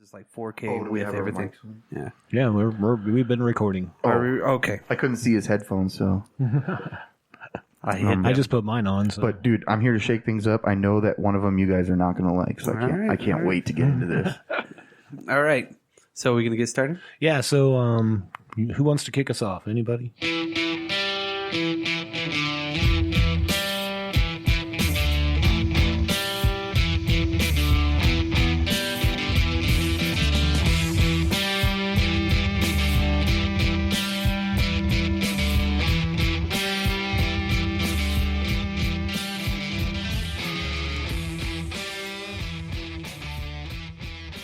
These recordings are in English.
is like 4K with everything. Yeah, we've been recording. Okay. I couldn't see his headphones, so I just put mine on. So. But dude, I'm here to shake things up. I know that one of them you guys are not going to like, so I can't wait to get into this. All right. So we're going to get started? Yeah, so who wants to kick us off? Anybody?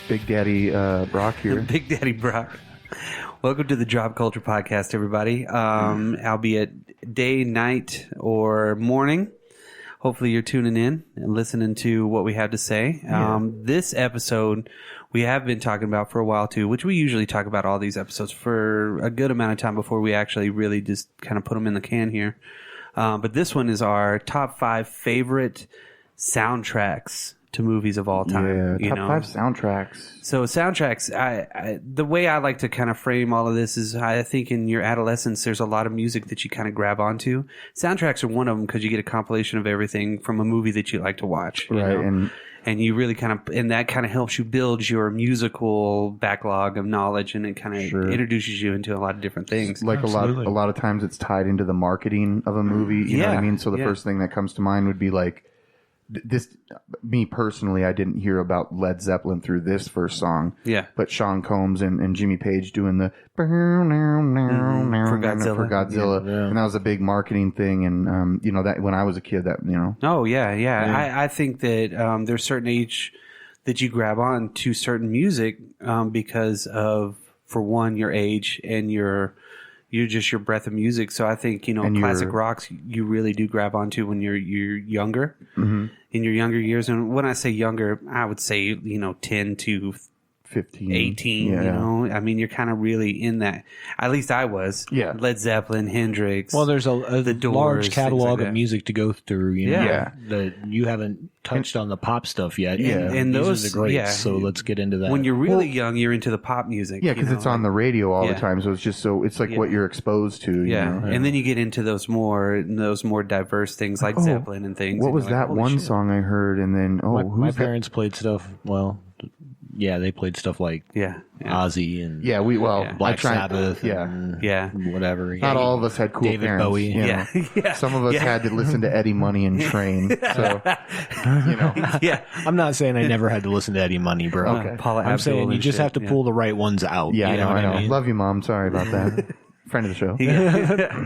Big Daddy Brock here. Big Daddy Brock. Welcome to the Drop Culture Podcast, everybody. Albeit day, night, or morning. Hopefully you're tuning in and listening to what we have to say. This episode we have been talking about for a while too, which we usually talk about all these episodes for a good amount of time before we actually really just kind of put them in the can here. But this one is our top 5 favorite soundtracks to movies of all time. Yeah, top 5 soundtracks. So soundtracks, the way I like to kind of frame all of this is I think in your adolescence there's a lot of music that you kind of grab onto. Soundtracks are one of them because you get a compilation of everything from a movie that you like to watch. Right, you know? And you really and that kind of helps you build your musical backlog of knowledge, and it kind of introduces you into a lot of different things. Like a lot of times it's tied into the marketing of a movie. You know what I mean? So the first thing that comes to mind would be like, me personally, I didn't hear about Led Zeppelin through this first song. Yeah. But Sean Combs and Jimmy Page doing the for Godzilla. Yeah. And that was a big marketing thing. And, that when I was a kid, that, Oh, yeah. I think that there's certain age that you grab on to certain music because of, for one, your age and you're just your breadth of music. So I think, classic rocks you really do grab onto when you're younger, in your younger years. And when I say younger, I would say, 10 to 15, 18, I mean, you're kind of really in that. At least I was. Yeah. Led Zeppelin, Hendrix. Well, there's the Doors, large catalog of music to go through, that you haven't touched on the pop stuff yet. Yeah. And those are the greats, so let's get into that. When you're really young, you're into the pop music. Yeah, because it's on the radio all the time, so it's just it's like what you're exposed to. And then you get into those more diverse things like Zeppelin and things. What was that one song I heard? And then, my parents played stuff, yeah, they played stuff like Ozzy and Black Sabbath and whatever. Not all of us had cool David parents. Bowie. Some of us had to listen to Eddie Money and Train. So, I'm not saying I never had to listen to Eddie Money, bro. Okay. I'm saying you just have to pull the right ones out. Yeah, you know I know. I mean? Love you, Mom. Sorry about that. Friend of the show.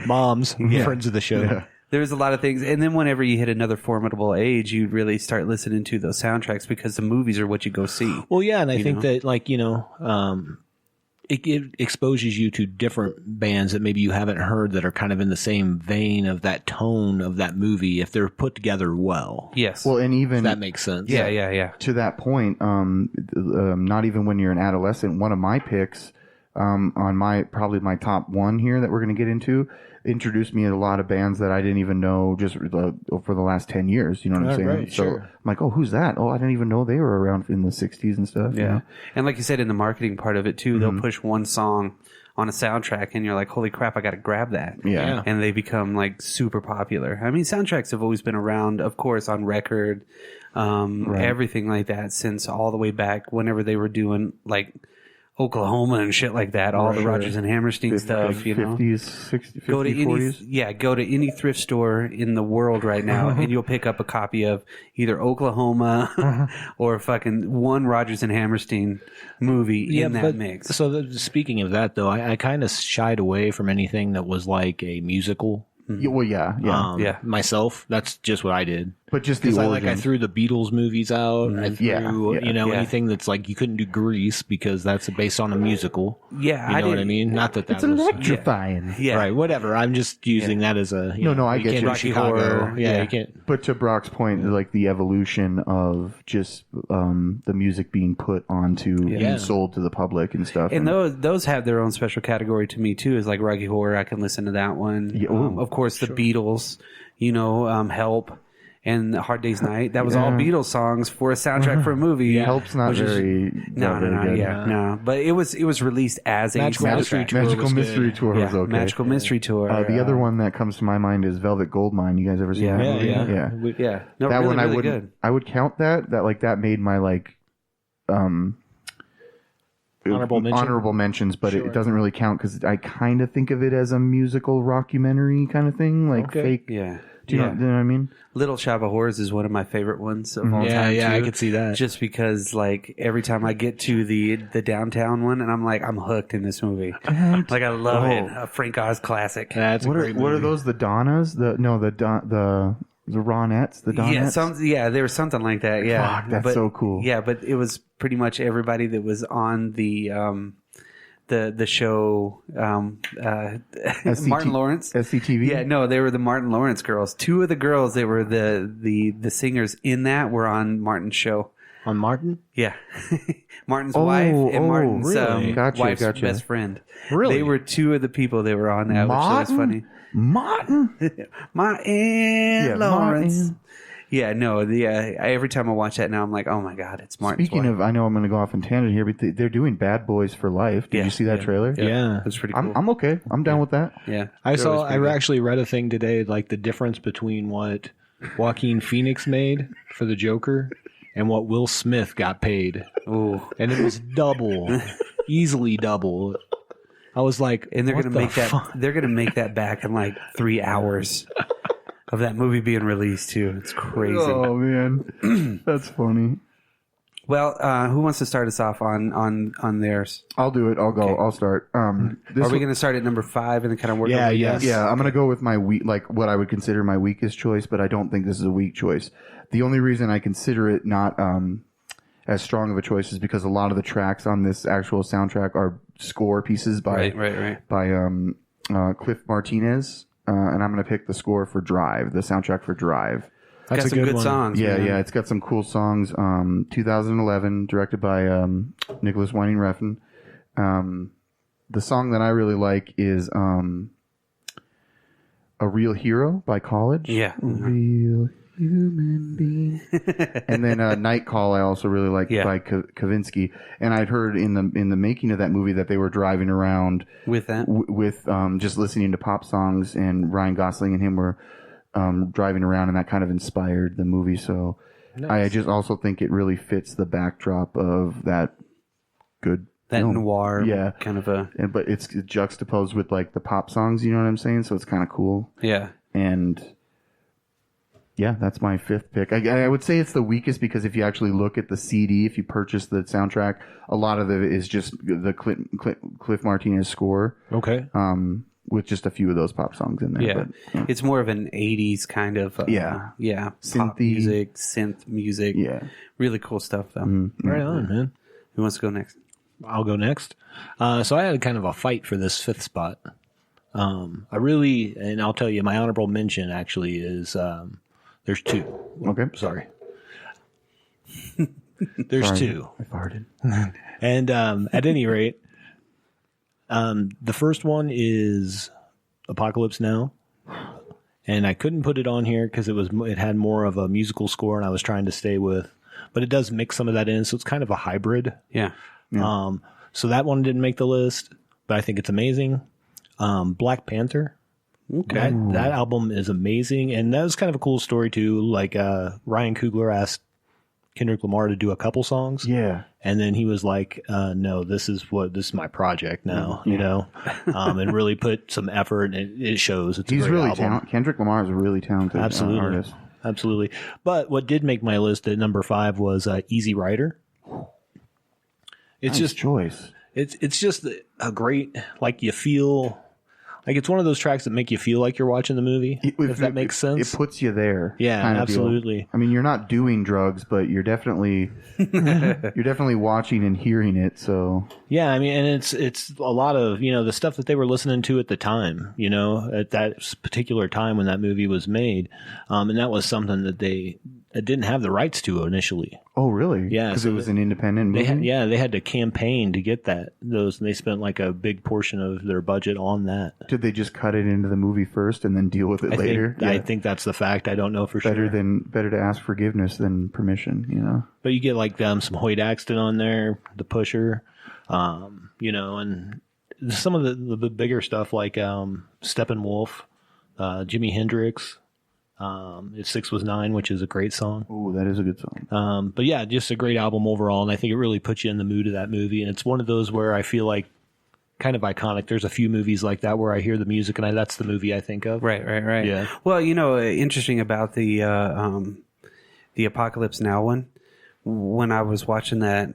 Moms, friends of the show. Yeah. There's a lot of things. And then whenever you hit another formidable age, you really start listening to those soundtracks because the movies are what you go see. Well, yeah. And I think that it exposes you to different bands that maybe you haven't heard that are kind of in the same vein of that tone of that movie if they're put together well. Yes. Well, and even... If that makes sense. Yeah. To that point, not even when you're an adolescent, one of my picks on probably my top one here that we're going to get into introduced me to a lot of bands that I didn't even know just for the last 10 years. You know what I'm saying? Right, so I'm like, oh, who's that? Oh, I didn't even know they were around in the 60s and stuff. Yeah. And like you said, in the marketing part of it too, they'll push one song on a soundtrack and you're like, holy crap, I got to grab that. Yeah. And they become like super popular. I mean, soundtracks have always been around, of course, on record, everything like that since all the way back whenever they were doing like Oklahoma and shit like that, all the Rodgers and Hammerstein stuff, 50s, 60s, 40s. Go to any thrift store in the world right now and you'll pick up a copy of either Oklahoma or fucking one Rodgers and Hammerstein movie in that mix. So speaking of that though, I kind of shied away from anything that was like a musical. Well, myself, that's just what I did. But just the origin. I threw the Beatles movies out. I threw, anything that's like you couldn't do Grease because that's based on a musical. Yeah, you know what I mean. Not that it's electrifying. Right. Whatever. I'm just using that as a. I get you. Chicago. Yeah, you can't. But to Brock's point, like the evolution of just the music being put onto and sold to the public and stuff. And those have their own special category to me too. Is like Rocky Horror. I can listen to that one. Of course, the Beatles. Help. and Hard Day's Night. That was all Beatles songs for a soundtrack for a movie. Help's not very no. But it was released as a Magical Mystery Tour. Magical Mystery Tour was okay. Magical Mystery Tour. The other one that comes to my mind is Velvet Goldmine. You guys ever seen that movie? Yeah. No, that really, one really good. I would count that that made my honorable mentions, but it doesn't really count because I kind of think of it as a musical rockumentary kind of thing, fake. Yeah. Do you know what I mean? Little Shop of Horrors is one of my favorite ones of all time. Yeah, too, I could see that. Just because, every time I get to the downtown one, and I'm hooked in this movie. I love it. A Frank Oz classic. That's a great movie. What are those? The Donnas? The Ronettes? The Donnettes? Yeah, there was something like that. Yeah, fuck, that's so cool. Yeah, but it was pretty much everybody that was on the show. Martin Lawrence, SCTV. Yeah, no, they were the Martin Lawrence girls. Two of the girls that were the singers in that were on Martin's show. On Martin? Yeah, Martin's wife and Martin's wife's best friend. Really, they were two of the people that were on that, which was funny. Martin Lawrence. Martin. Yeah, no, every time I watch that now, I'm like, oh my God, it's Martin. Speaking of, I know I'm going to go off in tangent here, but they're doing Bad Boys for Life. Did you see that trailer? Yeah. That's pretty cool. I'm okay. I'm down with that. Yeah. I actually read a thing today, the difference between what Joaquin Phoenix made for the Joker and what Will Smith got paid. Ooh. And it was double, easily double. I was like, and they're going to make that back in 3 hours. Of that movie being released too. It's crazy. Oh man, that's funny. Well, who wants to start us off on theirs? I'll do it. I'll go. Okay. I'll start. Are we going to start at number 5 and then kind of work? Yeah. I'm going to go with my what I would consider my weakest choice, but I don't think this is a weak choice. The only reason I consider it not as strong of a choice is because a lot of the tracks on this actual soundtrack are score pieces by Cliff Martinez. And I'm going to pick the score for Drive, the soundtrack for Drive. That's got some good songs. Yeah, it's got some cool songs. 2011, directed by Nicholas Winding Refn. The song that I really like is A Real Hero by College. Yeah. Real human being. And then Night Call I also really like by Kavinsky. And I'd heard in the making of that movie that they were driving around with that with just listening to pop songs, and Ryan Gosling and him were driving around, and that kind of inspired the movie. So nice. I just also think it really fits the backdrop of that good film. Noir kind of but it's juxtaposed with the pop songs, you know what I'm saying? So it's kind of cool. Yeah. And yeah, that's my 5th pick. I would say it's the weakest because if you actually look at the CD, if you purchase the soundtrack, a lot of it is just the Cliff Martinez score. Okay. With just a few of those pop songs in there. Yeah. But, it's more of an 80s kind of pop music, synth music. Yeah. Really cool stuff, though. Mm-hmm. Right on, man. Who wants to go next? I'll go next. So I had kind of a fight for this 5th spot. And I'll tell you, my honorable mention actually is... There's 2. Okay. Sorry. There's 2. I farted. And at any rate, the first one is Apocalypse Now. And I couldn't put it on here because it had more of a musical score, and I was trying to stay with. But it does mix some of that in, so it's kind of a hybrid. Yeah. So that one didn't make the list, but I think it's amazing. Black Panther. Okay. That album is amazing, and that was kind of a cool story too. Ryan Coogler asked Kendrick Lamar to do a couple songs, and then he was like, "No, this is my project now," you know, and really put some effort, and it shows. He's really talented. Kendrick Lamar is a really talented artist. Absolutely. But what did make my list at number 5 was Easy Rider. It's nice choice. It's just a great you feel. It's one of those tracks that make you feel like you're watching the movie, if that makes sense. It puts you there. Yeah, absolutely. I mean, you're not doing drugs, but you're definitely watching and hearing it. So yeah, I mean, and it's a lot of the stuff that they were listening to at the time, at that particular time when that movie was made, and that was something that they didn't have the rights to initially. Oh, really? Yeah, because so it was an independent movie. They had to campaign to get those, and they spent like a big portion of their budget on that. Did they just cut it into the movie first and then deal with it later? I think that's the fact. I don't know for better sure. Better to ask forgiveness than permission, you know. But you get like some Hoyt Axton on there, the Pusher, you know, and some of the bigger stuff like Steppenwolf, Jimi Hendrix. It's 6 Was 9, which is a great song. Oh, that is a good song. But yeah, just a great album overall, and I think it really puts you in the mood of that movie. And it's one of those where I feel like kind of iconic. There's a few movies like that where I hear the music and that's the movie I think of. Right. Yeah. Well, you know, interesting about the Apocalypse Now one. When I was watching that,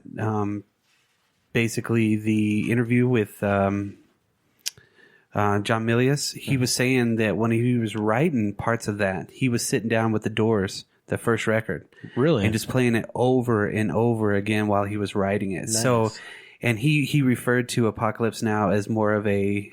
basically the interview with John Milius, he was saying that when he was writing parts of that, he was sitting down with the Doors, the first record, really, and just playing it over and over again while he was writing it. Nice. So, and he referred to Apocalypse Now as more of a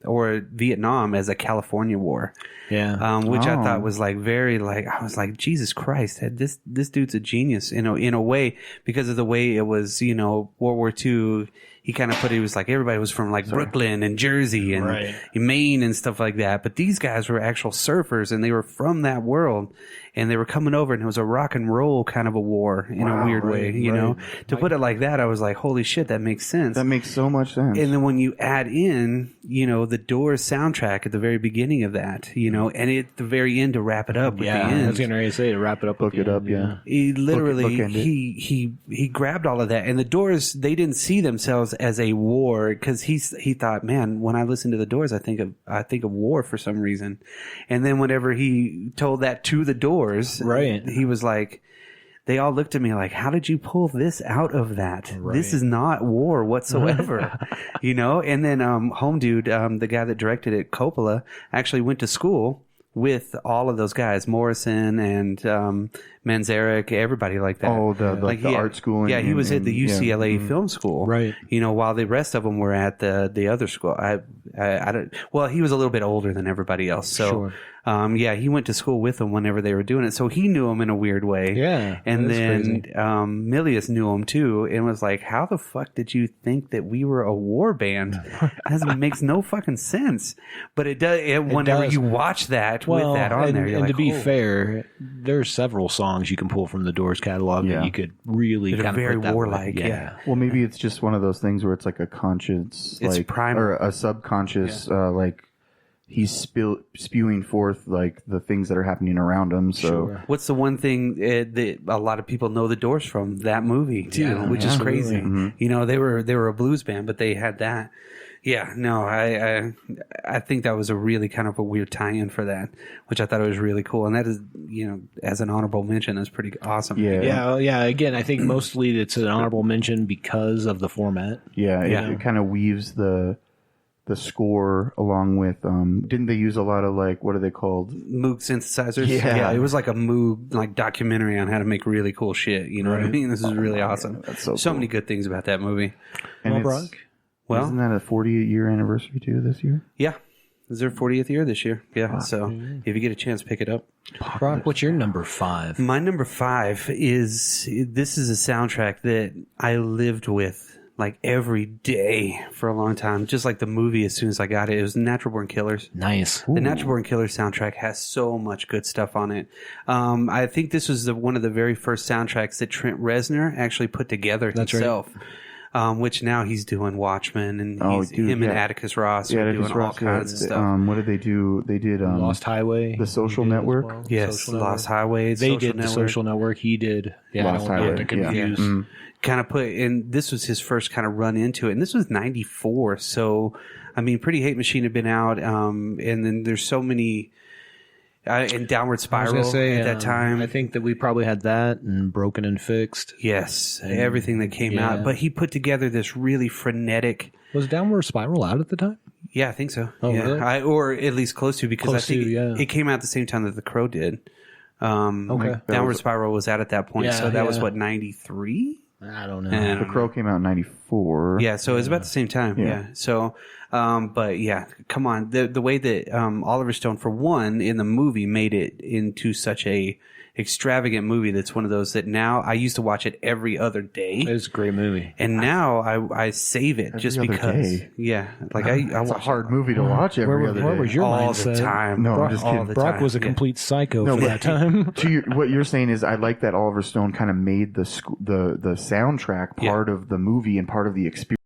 or Vietnam as a California war, which I thought was like very like I was like Jesus Christ, this dude's a genius, you know, in a way because of the way it was, you know, World War II. He kind of put it was like everybody was from like Brooklyn and Jersey and Maine and stuff like that. But these guys were actual surfers and they were from that world and they were coming over and it was a rock and roll kind of a war in a weird way, you know. To put it like that, I was like, holy shit, that makes sense. That makes so much sense. And then when you add in, you know, the Doors soundtrack at the very beginning of that, you know, and at the very end to wrap it up at the end. I was going to say to wrap it up. Look it up, yeah. He literally, he grabbed all of that. And the Doors, they didn't see themselves as a war because he thought, man, when I listen to the Doors, I think of war for some reason. And then whenever he told that to the Doors, he was like, they all looked at me like, how did you pull this out of that? This is not war whatsoever, you know? And then Home Dude, the guy that directed it, Coppola, actually went to school with all of those guys, Morrison and Manzarek, everybody like that. Oh, the art school. He was at the UCLA film school, right? You know, while the rest of them were at the other school. I don't. Well, he was a little bit older than everybody else, so he went to school with them whenever they were doing it, so he knew them in a weird way. Yeah, and then Milius knew him too, and was like, "How the fuck did you think that we were a war band? That makes no fucking sense." But it does. Whenever you watch that with that on there, you're and like, to be fair, there's several songs you can pull from the Doors catalog that you could really kind of very put that warlike. way. Yeah. Well, maybe it's just one of those things where it's like a conscious, it's primal, or a subconscious, like he's spewing forth like the things that are happening around him. So, what's the one thing that a lot of people know the Doors from? That movie too, which is crazy. Mm-hmm. You know, they were a blues band, but they had that. Yeah, no, I think that was a really kind of a weird tie-in for that, which I thought it was really cool. And that is, you know, as an honorable mention, is pretty awesome. Yeah. Again, I think mostly it's an honorable mention because of the format. Yeah, it kind of weaves the score along with. Didn't they use a lot of like what are they called? Moog synthesizers. Yeah, it was like a Moog like documentary on how to make really cool shit. You know what I mean? This is really awesome. That's so cool. Many good things about that movie. And well, isn't that a 48-year anniversary too this year? Yeah. Is their 40th year this year? Yeah. So if you get a chance, pick it up. Brock, what's your number 5? My number 5 is a soundtrack that I lived with like every day for a long time. Just like the movie as soon as I got it. It was Natural Born Killers. Nice. The Natural Born Killers soundtrack has so much good stuff on it. I think this was one of the very first soundtracks that Trent Reznor actually put together himself. Right. Which now he's doing Watchmen, and him and Atticus Ross are doing all kinds of stuff. What did they do? They did Lost Highway, The Social Network. Well. Yes, Lost Highway. They did The Social Network. He did Lost Highway. Kind of put in. This was his first kind of run into it, and this was '94. So, I mean, Pretty Hate Machine had been out, and then there's so many. And Downward Spiral at that time. I think that we probably had that and Broken and Fixed. Yes, everything that came out. But he put together this really frenetic... Was Downward Spiral out at the time? Yeah, I think so. Oh, really? Or at least close to, because I think it came out at the same time that The Crow did. Downward Spiral was out at that point, so that was, 93? I don't know. The Crow came out in 94. 94. Yeah, so it was about the same time. Yeah. So, but yeah, come on. The way that Oliver Stone, for one, in the movie, made it into such a extravagant movie that's one of those that now I used to watch it every other day. It's a great movie. And now I save it just because. Day. Yeah. Like I watch a hard movie to watch every other day. Where was your all mindset? The time. No, I'm just kidding. Brock was a complete psycho for that time. What you're saying is I like that Oliver Stone kind of made the soundtrack part of the movie and part of the experience.